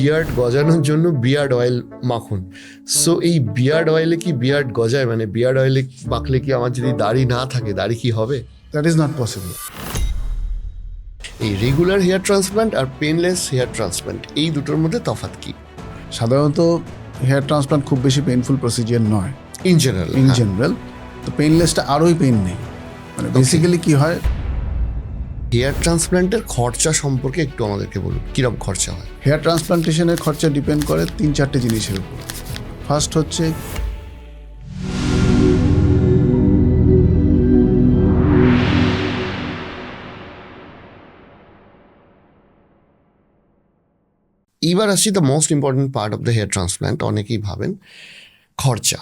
Beard গজানোর জন্য beard oil মাখুন। So এই beard অয়েলে কি বিয়ার্ড গজায়? মানে বিয়ার্ড অয়েলে মাখলে কি আমার যদি দাড়ি না থাকে, দাড়ি কি হবে? That is not possible. এই রেগুলার হেয়ার ট্রান্সপ্লান্ট আর পেনলেস হেয়ার ট্রান্সপ্লান্ট, এই দুটোর মধ্যে তফাৎ কি? সাধারণত হেয়ার ট্রান্সপ্লান্ট খুব বেশি পেইনফুল প্রসিজিয়ার নয় ইন ইন জেনারেল। তো পেইনলেসটা আরোই পেইন নেই। মানে বেসিক্যালি কি হয়, হেয়ার ট্রান্সপ্লান্টের খরচা সম্পর্কে একটু আমাদেরকে বলুন, কিরকম খরচা হয়? হেয়ার ট্রান্সপ্লান্টেশনের খরচা ডিপেন্ড করে 3-4টে জিনিসের উপর। ফার্স্ট হচ্ছে এবার আসছি the most important part of the hair transplant. অনেকেই ভাবেন খরচা।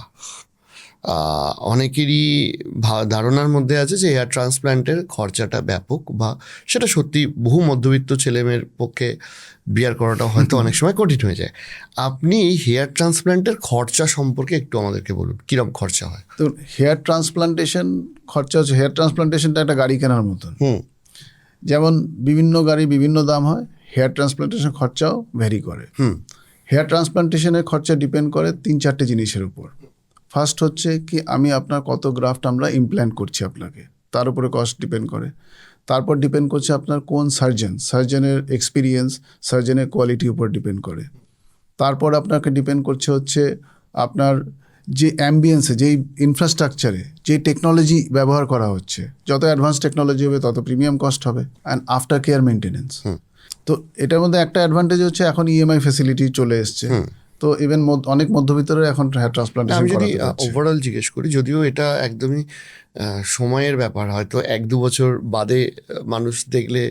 অনেকেরই ধারণার মধ্যে আছে যে হেয়ার ট্রান্সপ্লান্টের খরচাটা ব্যাপক, বা সেটা সত্যি বহু মধ্যবিত্ত ছেলেমেয়ের পক্ষে বিয়ার করাটা হয়তো অনেক সময় কঠিন হয়ে যায়। আপনি হেয়ার ট্রান্সপ্লান্টের খরচা সম্পর্কে একটু আমাদেরকে বলুন, কিরকম খরচা হয়? তো হেয়ার ট্রান্সপ্লান্টেশন খরচা হচ্ছে, হেয়ার ট্রান্সপ্লান্টেশনটা একটা গাড়ি কেনার মতন। যেমন বিভিন্ন গাড়ি বিভিন্ন দাম হয়, হেয়ার ট্রান্সপ্লান্টেশন খরচাও ভ্যারি করে। হেয়ার ট্রান্সপ্লান্টেশনের খরচা ডিপেন্ড করে 3-4টে জিনিসের উপর। ফার্স্ট হচ্ছে কি, আমি আপনার কত গ্রাফট আমরা ইমপ্ল্যান্ট করছি আপনাকে, তার উপরে কস্ট ডিপেন্ড করে। তারপর ডিপেন্ড করছে আপনার কোন সার্জনের এক্সপিরিয়েন্স, সার্জনের কোয়ালিটির উপর ডিপেন্ড করে। তারপর আপনাকে ডিপেন্ড করছে হচ্ছে আপনার যে অ্যাম্বিয়েন্সে, যেই ইনফ্রাস্ট্রাকচারে যে টেকনোলজি ব্যবহার করা হচ্ছে, যত অ্যাডভান্স টেকনোলজি হবে তত প্রিমিয়াম কস্ট হবে, অ্যান্ড আফটার কেয়ার মেনটেনেন্স। তো এটার মধ্যে একটা অ্যাডভান্টেজ হচ্ছে এখন ইএমআই ফ্যাসিলিটি চলে এসছে। তো ইভেন অনেক মধ্যবিত্তরা এখন হেয়ার ট্রান্সপ্লান্টেশন আমি যদি করাতে পারছে। ওভারঅল জিজ্ঞেস করি, যদিও এটা একদমই সময়ের ব্যাপার, হয়তো 1-2 বছর বাদে মানুষ দেখলে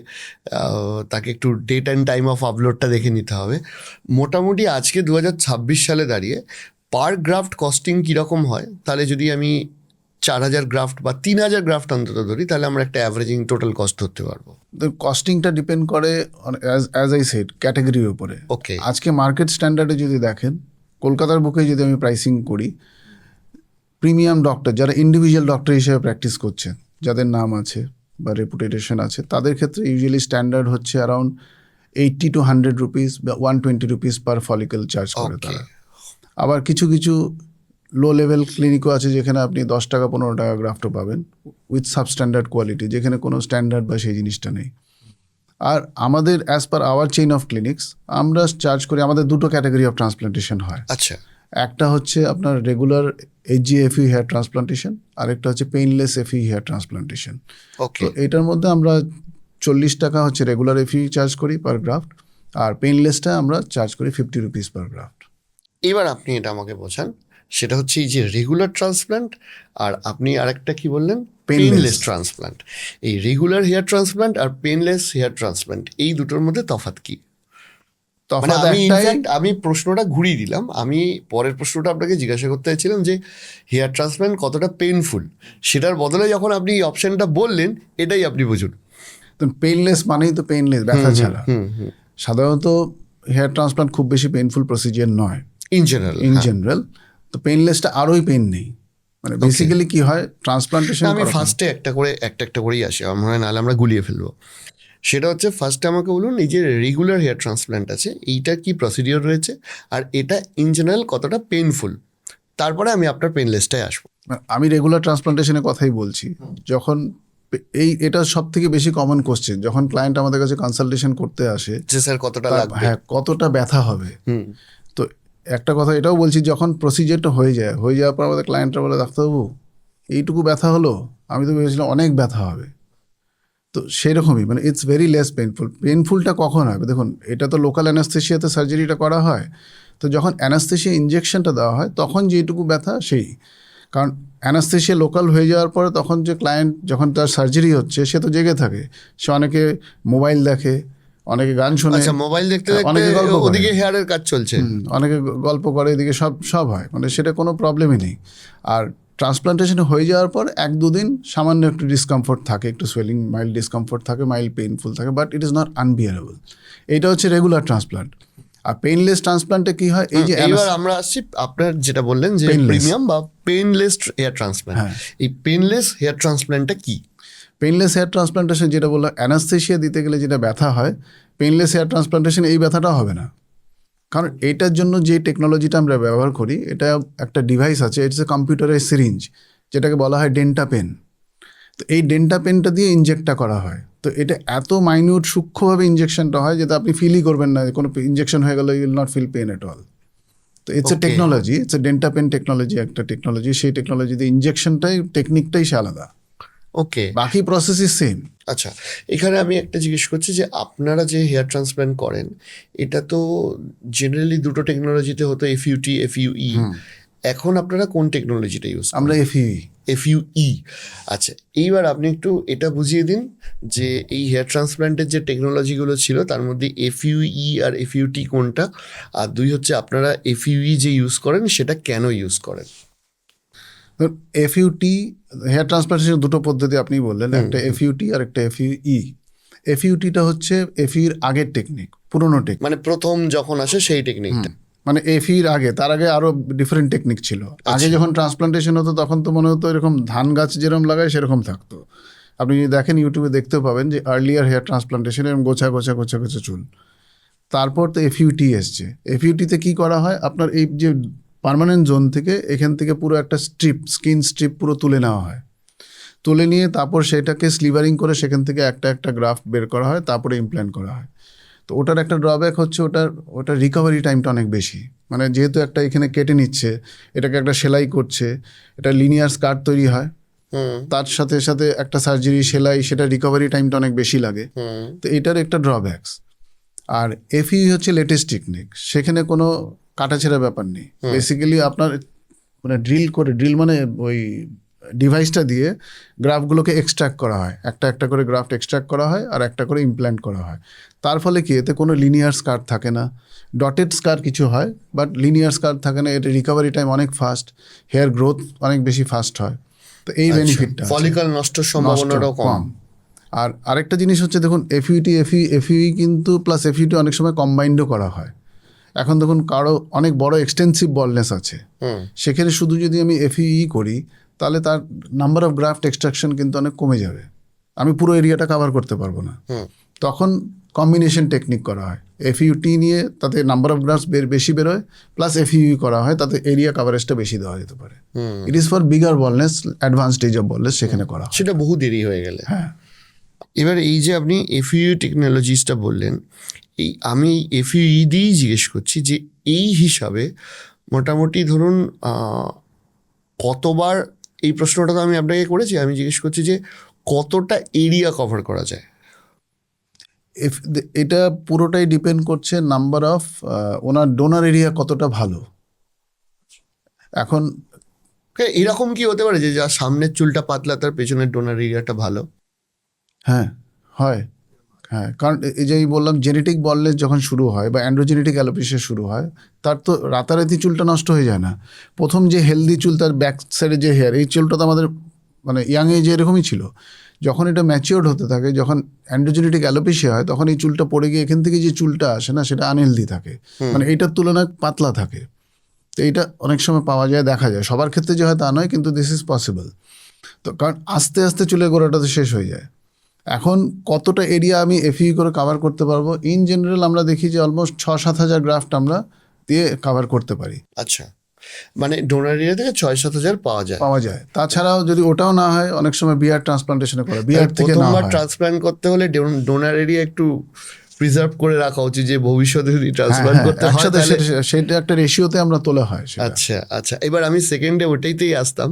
তাকে একটু ডেট অ্যান্ড টাইম অফ আপলোডটা দেখে নিতে হবে। মোটামুটি আজকে 2026 সালে দাঁড়িয়ে পার গ্রাফট কস্টিং কীরকম হয়, তাহলে যদি আমি 4,000 গ্রাফট বা 3,000 গ্রাফট অন্তত ধরি, তাহলে আমরা একটা অ্যাভারেজিং টোটাল কস্ট ধরতে পারবো। তো কস্টিংটা ডিপেন্ড করে অ্যাজ আই সেড ক্যাটাগরির উপরে। ওকে, আজকে মার্কেট স্ট্যান্ডার্ডে যদি দেখেন, কলকাতার বুকে যদি আমি প্রাইসিং করি, প্রিমিয়াম ডক্টর যারা ইন্ডিভিজুয়াল ডক্টর হিসেবে প্র্যাকটিস করছেন, যাদের নাম আছে বা রেপুটেশন আছে, তাদের ক্ষেত্রে ইউজুয়ালি স্ট্যান্ডার্ড হচ্ছে অ্যারাউন্ড 80 to 100 রুপিস বা 120 রুপিস পার ফলিকল চার্জ করে তারা। আবার কিছু কিছু লো লেভেল ক্লিনিকও আছে যেখানে আপনি 10 টাকা 15 টাকা গ্রাফটও পাবেন উইথ সাবস্ট্যান্ডার্ড কোয়ালিটি, যেখানে কোনো স্ট্যান্ডার্ড বা সেই জিনিসটা নেই। আর আমাদের as per our chain of clinics আমরা চার্জ করি, আমাদের দুটো ক্যাটাগরি অফ ট্রান্সপ্লান্টেশন হয়। আচ্ছা, একটা হচ্ছে আপনার রেগুলার HGFE হেয়ার ট্রান্সপ্লান্টেশন, আরেকটা হচ্ছে পেইনলেস FE হেয়ার ট্রান্সপ্লান্টেশন। ওকে। তো এটার মধ্যে আমরা 40 টাকা হচ্ছে রেগুলার FE চার্জ করি পার গ্রাফট, আর পেইনলেসটা আমরা চার্জ করি 50 রুপিস পার গ্রাফট। এবার আপনি এটা আমাকে বোঝান, সেটা হচ্ছে এই যে রেগুলার ট্রান্সপ্লান্ট আর আপনি আরেকটা কি বললেন, পেইনলেস ট্রান্সপ্লান্ট। এই রেগুলার হেয়ার ট্রান্সপ্লান্ট আর পেইনলেস হেয়ার ট্রান্সপ্লান্ট, এই দুটোর মধ্যে তফাৎ কি? মানে আমি প্রশ্নটা ঘুরিয়ে দিলাম। আমি পরের প্রশ্নটা আপনাকে জিজ্ঞাসা করতে চাইছিলাম যে হেয়ার ট্রান্সপ্লান্ট কতটা পেইনফুল, সেটার বদলে যখন আপনি এই অপশনটা বললেন, এটাই আপনি বুঝুন। তো পেইনলেস মানেই তো পেইনলেস, ব্যথা ছাড়া। সাধারণত হেয়ার ট্রান্সপ্লান্ট খুব বেশি পেইনফুল প্রসিজিয়ার নয় ইন জেনারেল। তো পেইনলেসটা আরোই পেইন নেই। মানে বেসিক্যালি কি হয়, ট্রান্সপ্লান্টেশন আমি ফার্স্টে একটা করেই আসি, আমার মনে হয় নাহলে আমরা গুলিয়ে ফেলবো। সেটা হচ্ছে ফার্স্টে আমাকে বলুন, এই যে রেগুলার হেয়ার ট্রান্সপ্লান্ট আছে, এইটার কি প্রসিডিওর রয়েছে আর এটা ইন জেনারেল কতটা পেইনফুল, তারপরে আমি আপনার পেইনলেসটায় আসবো। আমি রেগুলার ট্রান্সপ্লান্টেশনের কথাই বলছি। যখন এটা সব থেকে বেশি কমন কোশ্চেন, যখন ক্লায়েন্ট আমাদের কাছে কনসালটেশন করতে আসে যে স্যার কতটা লাগবে, হ্যাঁ কতটা ব্যথা হবে। তো একটা কথা এটাও বলছি, যখন প্রসিজারটা হয়ে যাওয়ার পর আমাদের ক্লায়েন্টরা বলে, ডাক্তারবাবু এইটুকু ব্যথা হলো, আমি তো ভেবেছিলাম অনেক ব্যথা হবে। তো সেরকমই, মানে ইটস ভেরি লেস পেইনফুলটা কখন হবে? দেখুন, এটা তো লোকাল অ্যানাস্থেশিয়াতে সার্জারিটা করা হয়। তো যখন অ্যানাস্থেশিয়া ইনজেকশনটা দেওয়া হয় তখন যেটুকু ব্যথা সেই, কারণ অ্যানাস্থেশিয়া লোকাল হয়ে যাওয়ার পরে তখন যে ক্লায়েন্ট যখন তার সার্জারি হচ্ছে, সে তো জেগে থাকে, সে অনেকে মোবাইল দেখে, অনেকে গান শোনে, মোবাইল দেখতে অনেকে গল্প করে, ওদিকে হেয়ারের কাজ চলছে, অনেকে গল্প করে, এদিকে সব হয়, মানে সেটা কোনো প্রবলেমই নেই। আর ট্রান্সপ্লান্টেশন হয়ে যাওয়ার পর 1-2 দিন সামান্য একটু ডিসকমফোর্ট থাকে, একটু সোয়েলিং, মাইল্ড ডিসকমফোর্ট থাকে, মাইল্ড পেইনফুল থাকে, but it is not unbearable. এইটা হচ্ছে রেগুলার ট্রান্সপ্লান্ট। আর পেইনলেস ট্রান্সপ্লান্টে কি হয়, এই যে এবার আমরা আসছি আপনার যেটা বললেন যে প্রিমিয়াম বা পেইনলেস হেয়ার ট্রান্সপ্লান্ট, এই পেইনলেস হেয়ার ট্রান্সপ্লান্টটা কি? পেইনলেস হেয়ার ট্রান্সপ্লান্টেশন যেটা বললাম, অ্যানাস্থেশিয়া দিতে গেলে যেটা ব্যথা হয়, পেইনলেস হেয়ার ট্রান্সপ্লান্টেশন এই ব্যথাটা হবে না। কারণ এটার জন্য যে টেকনোলজিটা আমরা ব্যবহার করি, এটা একটা ডিভাইস আছে, ইটস এ কম্পিউটারের সিরিঞ্জ, যেটাকে বলা হয় ডেন্টা পেন। তো এই ডেন্টা পেনটা দিয়ে ইনজেক্টটা করা হয়। তো এটা এত মাইনিউট সূক্ষ্মভাবে ইনজেকশনটা হয় যেটা আপনি ফিলই করবেন না, কোনো ইনজেকশন হয়ে গেলে you will not feel pain at all. তো it's a Okay. Technology, it's a dental pain technology, একটা টেকনোলজি। সেই টেকনোলজিতে ইনজেকশনটাই, টেকনিকটাই সে আলাদা, ওকে। বাকি প্রসেস ইজ সেম। আচ্ছা, এখানে আমি একটা জিজ্ঞেস করছি যে আপনারা যে হেয়ার ট্রান্সপ্ল্যান্ট করেন, এটা তো জেনারেলি দুটো টেকনোলজিতে হতো, এফইউটি, এফইউই। এখন আপনারা কোন টেকনোলজিটা ইউজ আমরা এফইউই। এফইউই। আচ্ছা, এইবার আপনি একটু এটা বুঝিয়ে দিন যে এই হেয়ার ট্রান্সপ্ল্যান্টের যে টেকনোলজিগুলো ছিল তার মধ্যে এফইউই আর এফইউটি কোনটা, আর দুই হচ্ছে আপনারা এফইউই যে ইউজ করেন সেটা কেন ইউজ করেন? এফইউটি, হেয়ার ট্রান্সপ্লান্টেশন দুটো পদ্ধতি আপনি বললেন, একটা এফইউটি আর একটা এফইউই। এফইউটিটা হচ্ছে এফইউর আগের টেকনিক, পুরোনো টেকনিক, মানে প্রথম যখন আসে সেই টেকনিকটা। মানে এফইর আগে, তার আগে আরো ডিফারেন্ট টেকনিক ছিল। আগে যখন ট্রান্সপ্লান্টেশন হতো তখন তো মনে হতো এরকম ধান গাছ যেরকম লাগায় সেরকম থাকতো। আপনি যদি দেখেন ইউটিউবে দেখতেও পাবেন যে আর্লিয়ার হেয়ার ট্রান্সপ্লান্টেশন এরকম গোছা গোছা গোছা গোছা চুল। তারপর তো এফইউটি এসছে। এফইউটিতে কি করা হয়, আপনার এই যে পার্মানেন্ট জোন থেকে, এখান থেকে পুরো একটা স্ট্রিপ, স্কিন স্ট্রিপ পুরো তুলে নেওয়া হয়। তুলে নিয়ে তারপর সেটাকে স্লিভারিং করে সেখান থেকে একটা একটা গ্রাফট বের করা হয়, তারপরে ইমপ্ল্যান্ট করা হয়। তো ওটার একটা ড্রব্যাক হচ্ছে ওটার রিকভারি টাইমটা অনেক বেশি। মানে যেহেতু একটা এখানে কেটে নিচ্ছে, এটাকে একটা সেলাই করছে, এটা লিনিয়ার স্কার্ট তৈরি হয়, তার সাথে সাথে একটা সার্জারি, সেলাই, সেটা রিকভারি টাইমটা অনেক বেশি লাগে। তো এটার একটা ড্রব্যাকস। আর এফই হচ্ছে লেটেস্ট টেকনিক, সেখানে কোনো কাটাছেঁড়া ব্যাপার নেই। বেসিক্যালি আপনার মানে ড্রিল মানে ওই ডিভাইসটা দিয়ে গ্রাফগুলোকে এক্সট্র্যাক্ট করা হয়, একটা একটা করে গ্রাফট এক্সট্র্যাক্ট করা হয় আর একটা করে ইমপ্ল্যান্ট করা হয়। তার ফলে কি, এতে কোনো লিনিয়ার স্কার থাকে না, ডটেড স্কার কিছু হয় বাট লিনিয়ার স্কার থাকে না। এটা রিকভারি টাইম অনেক ফাস্ট, হেয়ার গ্রোথ অনেক বেশি ফাস্ট হয়। তো এই বেনিফিটটা, ফলিকল নষ্টর সম্ভাবনাটাও কম। আর আরেকটা জিনিস হচ্ছে দেখুন, এফইউই কিন্তু প্লাস এফইউটি অনেক সময় কম্বাইন্ডও করা হয়। এখন দেখুন কারো অনেক বড় এক্সটেন্সিভ বলনেস আছে, সেখানে শুধু যদি আমি এফইই করি তাহলে তার নাম্বার অফ গ্রাফট এক্সট্রাকশন কিন্তু অনেক কমে যাবে, আমি পুরো এরিয়াটা কভার করতে পারবো না। তখন কম্বিনেশন টেকনিক করা হয়, এফইউটি নিয়ে তাতে নাম্বার অফ গ্রাফটস বেশি বেরোয়, প্লাস এফইউই করা হয়, তাতে এরিয়া কভারেজটা বেশি দেওয়া যেতে পারে। It is for bigger boldness, advance stage of boldness, সেখানে করা হয়। সেটা বহু দেরি হয়ে গেলে। হ্যাঁ। এবার এই যে আপনি এফইউ টেকনোলজিসটা বললেন, আমি এফইউ দিয়েই জিজ্ঞেস করছি যে এই হিসাবে মোটামুটি ধরুন কতবার, এই প্রশ্নটা তো আমি আপনাকে করেছি, আমি জিজ্ঞেস করছি যে কতটা এরিয়া কভার করা যায়? এটা পুরোটাই ডিপেন্ড করছে নাম্বার অফ ওনার ডোনার এরিয়া কতটা ভালো। এখন এরকম কি হতে পারে যে যার সামনের চুলটা পাতলা তার পেছনের ডোনার এরিয়াটা ভালো? হ্যাঁ, হয়। হ্যাঁ, কারণ এই যে বললাম জেনেটিক বলনেস যখন শুরু হয় বা অ্যান্ড্রোজেনেটিক অ্যালোপেশিয়া শুরু হয়, তার তো রাতারাতি চুলটা নষ্ট হয়ে যায় না। প্রথম যে হেলদি চুল, তার ব্যাক সাইডে যে হেয়ার, এই চুলটা তো আমাদের মানে ইয়াং এজে এরকমই ছিল। যখন এটা ম্যাচিওর্ড হতে থাকে, যখন অ্যান্ড্রোজেনেটিক অ্যালোপেশিয়া হয়, তখন এই চুলটা পড়ে গিয়ে এখান থেকে যে চুলটা আসে না, সেটা আনহেলদি থাকে, মানে এইটার তুলনায় পাতলা থাকে। তো এইটা অনেক সময় পাওয়া যায়, দেখা যায়, সবার ক্ষেত্রে যে হয় তা নয়, কিন্তু দিস ইজ পসিবল। তো কারণ আস্তে আস্তে চুলের গোড়াটা তো শেষ হয়ে যায়। এখন কতটা এরিয়া আমি এফইউ করে কাভার করতে পারবো, ইন জেনারেল আমরা দেখি যে অলমোস্ট 6-7 হাজার গ্রাফট আমরা দিয়ে কাভার করতে পারি। আচ্ছা, মানে ডোনার এরিয়া থেকে 6-7 হাজার পাওয়া যায়। তাছাড়াও যদি ওটাও না হয়, অনেক সময় বিয়ার ট্রান্সপ্লান্টেশন করে, বিয়ার থেকে না প্রথমবার হয়। ট্রান্সপ্ল্যান্ট করতে হলে ডোনার এরিয়া একটু প্রিজার্ভ করে রাখা উচিত, যে ভবিষ্যতে যদি ট্রান্সপ্ল্যান্ট করতে হয় একসাথে তাহলে। সেটা একটা রেশিওতে আমরা তোলা হয় সেটা। আচ্ছা আচ্ছা, এবার আমি সেকেন্ডে ওটাইতেই আসতাম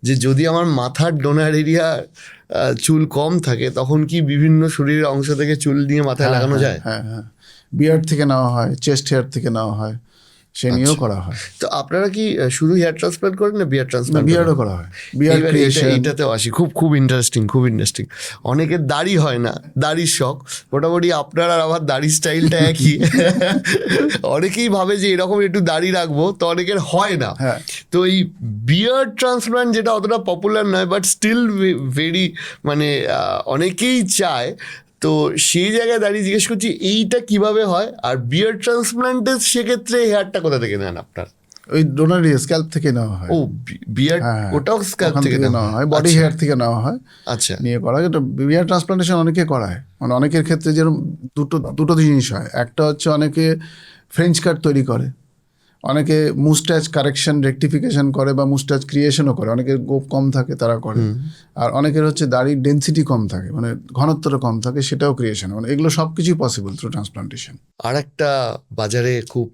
যে যদি আমার মাথার ডোনার এরিয়া চুল কম থাকে, তখন কি বিভিন্ন শরীরের অংশ থেকে চুল নিয়ে মাথায় লাগানো যায়? হ্যাঁ, বিয়ার থেকে নেওয়া হয়, চেস্ট হেয়ার থেকে নেওয়া হয়, সে নিয়েও করা হয়। তো আপনারা কি শুধু হেয়ার ট্রান্সপ্ল্যান্ট করেন না বিয়ার ট্রান্সপ্ল্যান্ট? বিয়ারও করা হয়, বিয়ার ক্রিয়েশন। এইটাতেও আসি, খুব ইন্টারেস্টিং। অনেকের দাড়ি হয় না, দাড়ির শখ। মোটামুটি আপনার আর আমার দাড়ির স্টাইলটা একই। অনেকেই ভাবে যে এরকম একটু দাড়ি রাখবো, তো অনেকের হয় না। তো এই বিয়ার ট্রান্সপ্ল্যান্ট যেটা অতটা পপুলার নয়, বাট স্টিল ভেরি, মানে অনেকেই চায়, তো সেই জায়গায় দাঁড়িয়ে জিজ্ঞেস করছি এইটা কিভাবে হয়, আর বিয়ার ট্রান্সপ্ল্যান্টের সেক্ষেত্রে হেয়ারটা কোথা থেকে নেন আপনার? ওই ডোনার স্ক্যাল্প থেকে নেওয়া হয়। ও বিয়ার্ড হ্যাঁ, ওটাও স্ক্যাল্প ওখান থেকে নেওয়া হয়? বডি হেয়ার থেকে নেওয়া হয়, আচ্ছা নিয়ে করা হয়। এটা বিয়ার ট্রান্সপ্লান্টেশন অনেকে করায়, মানে অনেকের ক্ষেত্রে যেরকম দুটো জিনিস হয়। একটা হচ্ছে অনেকে ফ্রেঞ্চ কাট তৈরি করে, অনেকে মুস্টাচ কারেকশন রেকটিফিকেশন করে বা মুস্টাচ ক্রিয়েশনও করে। অনেকের গোপ কম থাকে তারা করে, আর অনেকের হচ্ছে দাড়ির ডেন্সিটি কম থাকে, মানে ঘনত্বটা কম থাকে, সেটাও ক্রিয়েশন। মানে এগুলো সব কিছুই পসিবল থ্রু ট্রান্সপ্লান্টেশন। আর একটা বাজারে খুব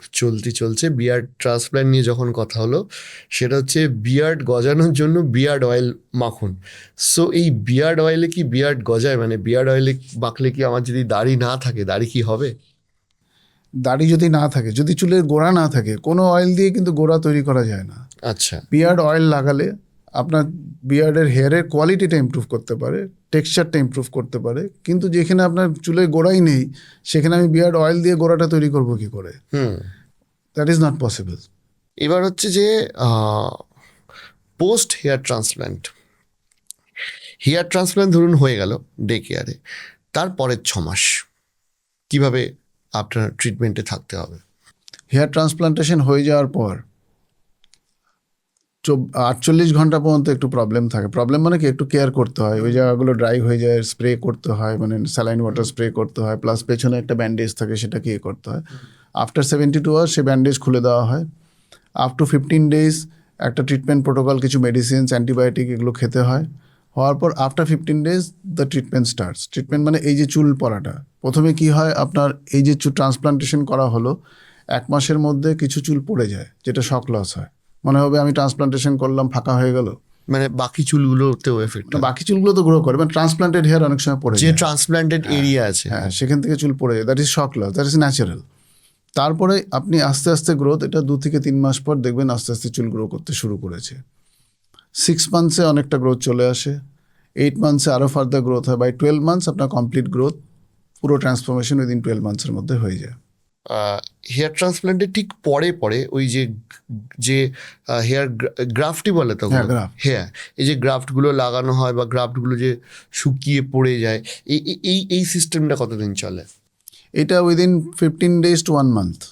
চলছে বিয়ার্ড ট্রান্সপ্ল্যান্ট নিয়ে যখন কথা হলো, সেটা হচ্ছে বিয়ার্ড গজানোর জন্য বিয়ার্ড অয়েল মাখুন। সো এই বিয়ার্ড অয়েলে কি বিয়ার্ড গজায়? মানে বিয়ার্ড অয়েলে মাখলে কি আমার যদি দাড়ি না থাকে, দাড়ি কি হবে? দাড়ি যদি না থাকে, যদি চুলের গোড়া না থাকে, কোনো অয়েল দিয়ে কিন্তু গোড়া তৈরি করা যায় না। আচ্ছা বিয়ার্ড অয়েল লাগালে আপনার বিয়ার্ডের হেয়ারের কোয়ালিটিটা ইমপ্রুভ করতে পারে, টেক্সচারটা ইমপ্রুভ করতে পারে, কিন্তু যেখানে আপনার চুলের গোড়াই নেই সেখানে আমি বিয়ার্ড অয়েল দিয়ে গোড়াটা তৈরি করবো কি করে? That is not possible. এবার হচ্ছে যে পোস্ট হেয়ার ট্রান্সপ্ল্যান্ট ধরুন হয়ে গেল ডে কেয়ারে, তারপরের 6 মাস কিভাবে আপনার ট্রিটমেন্টে থাকতে হবে? হেয়ার ট্রান্সপ্লান্টেশন হয়ে যাওয়ার পর 48 ঘন্টা পর্যন্ত একটু প্রবলেম থাকে। প্রবলেম মানে কি, একটু কেয়ার করতে হয়, ওই জায়গাগুলো ড্রাই হয়ে যায়, স্প্রে করতে হয়, মানে স্যালাইন ওয়াটার স্প্রে করতে হয়, প্লাস পেছনে একটা ব্যান্ডেজ থাকে সেটাকে ইয়ে করতে হয়। আফটার 72 আওয়ার্স সে ব্যান্ডেজ খুলে দেওয়া হয়। আপ টু 15 ডেজ একটা ট্রিটমেন্ট প্রোটোকল, কিছু মেডিসিনস, অ্যান্টিবায়োটিক এগুলো খেতে হয়। হওয়ার পর after 15 days the treatment starts. Treatment মানে এই যে চুল পড়াটা, প্রথমে কি হয়, আপনার এই যে ট্রান্সপ্লান্টেশন করা হলো 1 মাসের মধ্যে কিছু চুল পড়ে যায়, যেটা শক লস হয়। মনে হবে আমি ট্রান্সপ্লান্টেশন করলাম, ফাঁকা হয়ে গেল। মানে বাকি চুলগুলোতেও এফেক্ট? বাকি চুলগুলো তো গ্রো করে, মানে ট্রান্সপ্লান্টেড হেয়ার অনেক সময় পড়ে যে যায়, ট্রান্সপ্ল্যান্টেড এরিয়া আছে, হ্যাঁ, সেখান থেকে চুল পড়ে যায়। That is shock loss, that is natural. তারপরে আপনি আস্তে আস্তে গ্রোথ, এটা 2 থেকে 3 মাস পর দেখবেন আস্তে আস্তে চুল গ্রো করতে শুরু করেছে। 6 মান্থসে অনেকটা গ্রোথ চলে আসে, 8 মান্থসে আরও ফার্দার গ্রোথ হয়। বাই 12 মান্থস আপনার কমপ্লিট গ্রোথ, পুরো ট্রান্সফরমেশন উইদিন 12 মান্থসের মধ্যে হয়ে যায়। হেয়ার ট্রান্সপ্ল্যান্টের ঠিক পরে ওই যে হেয়ার গ্রাফটই বলে তো, হ্যাঁ, graft। হ্যাঁ, এই যে গ্রাফটগুলো লাগানো হয় বা গ্রাফটগুলো যে শুকিয়ে পড়ে যায়, এই সিস্টেমটা কতদিন চলে? এটা উইদিন 15 days to 1 month।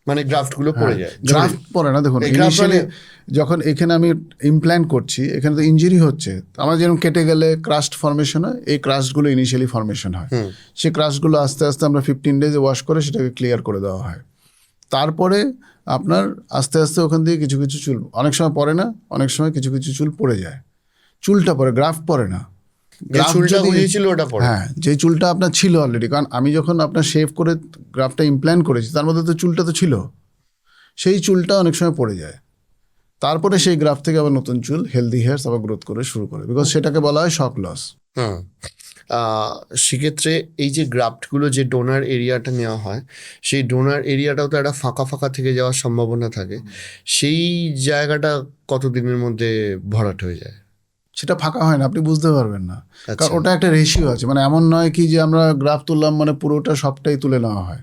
মানে গ্রাফটগুলো পড়ে যায়? গ্রাফট পরে না, দেখুন এই graft ইনিশিয়ালি যখন এখানে আমি ইমপ্ল্যান্ট করছি, এখানে তো ইঞ্জুরি হচ্ছে, আমার যেরকম কেটে গেলে ক্রাস্ট ফর্মেশন হয়, এই ক্রাস্টগুলো ইনিশিয়ালি ফর্মেশন হয়। সেই ক্রাস্টগুলো আস্তে আস্তে আমরা 15 ডেজে ওয়াশ করে সেটাকে ক্লিয়ার করে দেওয়া হয়। তারপরে আপনার আস্তে আস্তে ওখান থেকে কিছু কিছু চুল, অনেক সময় পড়ে না, অনেক সময় কিছু কিছু চুল পড়ে যায়। চুলটা পড়ে, গ্রাফট পড়ে না। যে চুলটা গজিয়েছিল ওটা পড়ে? হ্যাঁ, যে চুলটা আপনার ছিল অলরেডি, কারণ আমি যখন আপনার শেভ করে গ্রাফটা ইমপ্ল্যান্ট করেছি তার মধ্যে তো চুলটা তো ছিল, সেই চুলটা অনেক সময় পড়ে যায়। তারপরে সেই গ্রাফ থেকে আবার নতুন চুল, হেলদি হেয়ার্স আবার গ্রোথ করে শুরু করে, বিকজ সেটাকে বলা হয় শক লস। সেক্ষেত্রে এই যে গ্রাফটগুলো, যে ডোনার এরিয়াটা নেওয়া হয়, সেই ডোনার এরিয়াটাও তো একটা ফাঁকা থেকে যাওয়ার সম্ভাবনা থাকে। সেই জায়গাটা কতদিনের মধ্যে ভরাট হয়ে যায়? সেটা ফাঁকা হয় না, আপনি বুঝতে পারবেন না, আচ্ছা। কারণ ওটা একটা রেশিও আছে। মানে এমন নয় কি যে আমরা গ্রাফ তুললাম মানে পুরোটা সবটাই তুলে নেওয়া হয়।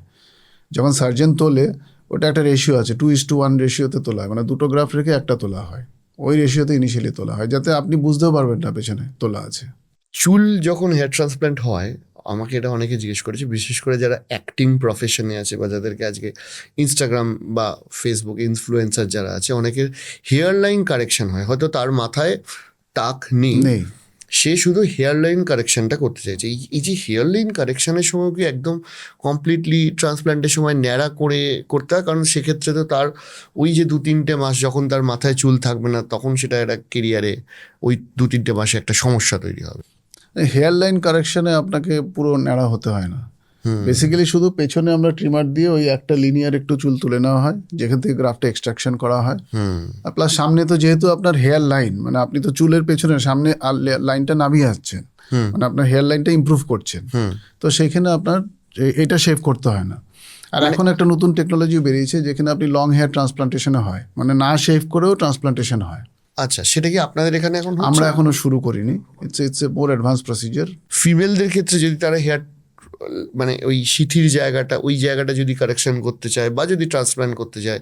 যখন সার্জন তোলে ওটা একটা রেশিও আছে, 2:1 রেশিওতে তোলা হয়, মানে দুটো গ্রাফ রেখে একটা তোলা হয়, ওই রেশিওতে ইনিশিয়ালি তোলা হয়, যাতে আপনি বুঝতেও পারবেন না পেছনে তোলা আছে। চুল যখন হেয়ার ট্রান্সপ্ল্যান্ট হয়, আমাকে এটা অনেকে জিজ্ঞেস করেছে, বিশেষ করে যারা অ্যাক্টিং প্রফেশনে আছে বা যাদেরকে আজকে ইনস্টাগ্রাম বা ফেসবুক ইনফ্লুয়েন্সার যারা আছে, অনেকের হেয়ার লাইন কারেকশন হয়, হয়তো তার মাথায় টাক নেই, সে শুধু হেয়ার লাইন কারেকশনটা করতে চাইছে। এই যে হেয়ার লাইন কারেকশনের সময় কি একদম কমপ্লিটলি ট্রান্সপ্ল্যান্টের সময় ন্যাড়া করতে হয়? কারণ সেক্ষেত্রে তো তার ওই যে 2-3 মাস যখন তার মাথায় চুল থাকবে না, তখন সেটা একটা কেরিয়ারে ওই 2-3 মাসে একটা সমস্যা তৈরি হবে। হেয়ার লাইন কারেকশনে আপনাকে পুরো ন্যাড়া হতে হয় না, বেসিক্যালি শুধু পেছনে আমরা ট্রিমার দিয়ে ওই একটা লিনিয়ার একটু চুল তুলে নেওয়া হয়, যেখান থেকে গ্রাফটা এক্সট্রাকশন করা হয়। আর প্লাস সামনে তো যেহেতু আপনার হেয়ার লাইন, মানে আপনি তো চুলের পেছনে সামনে লাইনটা নামিয়ে যাচ্ছেন, মানে আপনার হেয়ার লাইনটা ইমপ্রুভ করছেন, তো সেইখানে আপনার এটা শেভ করতে হয় না। আর এখন একটা নতুন টেকনোলজি বেরিয়েছে যেখানে আপনি লং হেয়ার ট্রান্সপ্লান্টেশনে হয়, মানে না শেভ করেও ট্রান্সপ্লান্টেশন হয়। আচ্ছা, সেটা কি আপনাদের এখানে এখন হচ্ছে? আমরা এখনো শুরু করিনি, it's a more advance procedure. ফিমেলদের ক্ষেত্রে যদি তারা হেয়ার, মানে ওই সিথির জায়গাটা, ওই জায়গাটা যদি কারেকশন করতে চায় বা যদি ট্রান্সপ্ল্যান্ট করতে চায়,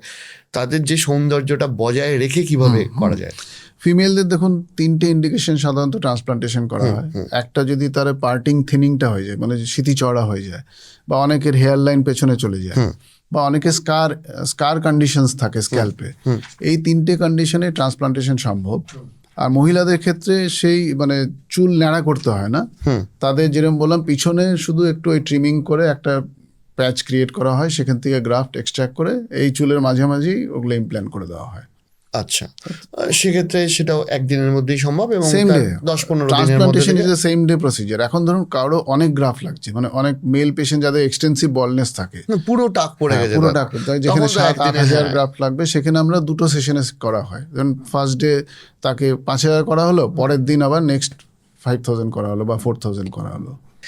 তাদের যে সৌন্দর্যটা বজায় রেখে কিভাবে করা যায়? ফিমেলদের দেখুন 3টে ইন্ডিকেশন সাধারণত ট্রান্সপ্লান্টেশন করা হয়। একটা যদি তার পার্টিং থিনিংটা হয়ে যায়, মানে সিথি চড়া হয়ে যায়, বা অনেকের হেয়ার লাইন পেছনে চলে যায়, বা অনেকে স্কার কন্ডিশনস থাকে স্ক্যাল্পে, এই 3টে কন্ডিশনে ট্রান্সপ্লান্টেশন সম্ভব। আর মহিলাদের ক্ষেত্রে সেই মানে চুল ন্যাড়া করতে হয় না, তাদের যেরকম বললাম পিছনে শুধু একটু ওই ট্রিমিং করে একটা প্যাচ ক্রিয়েট করা হয়, সেখান থেকে গ্রাফট এক্সট্র্যাক্ট করে এই চুলের মাঝামাঝি ওগুলো ইমপ্ল্যান্ট করে দেওয়া হয়। আচ্ছা, সেক্ষেত্রে সেটাও একদিনের মধ্যেই সম্ভব এবং সেম ডে 10-15 দিনের মধ্যে transplantation is same day procedure. এখন ধরুন কারো অনেক গ্রাফ লাগছে, মানে অনেক মেল পেশেন্ট যাদের এক্সটেন্সিভ বলনেস থাকে, পুরো টাক পড়ে গেছে, পুরো টাক, যেখানে 7-8 হাজার গ্রাফ লাগবে, সেখানে আমরা 2টো সেশনে করা হয়। ধরুন ফার্স্ট ডে তাকে 5,000 করা হলো, পরের দিন আবার নেক্সট 5,000 করা হলো বা 4,000 করা হলো।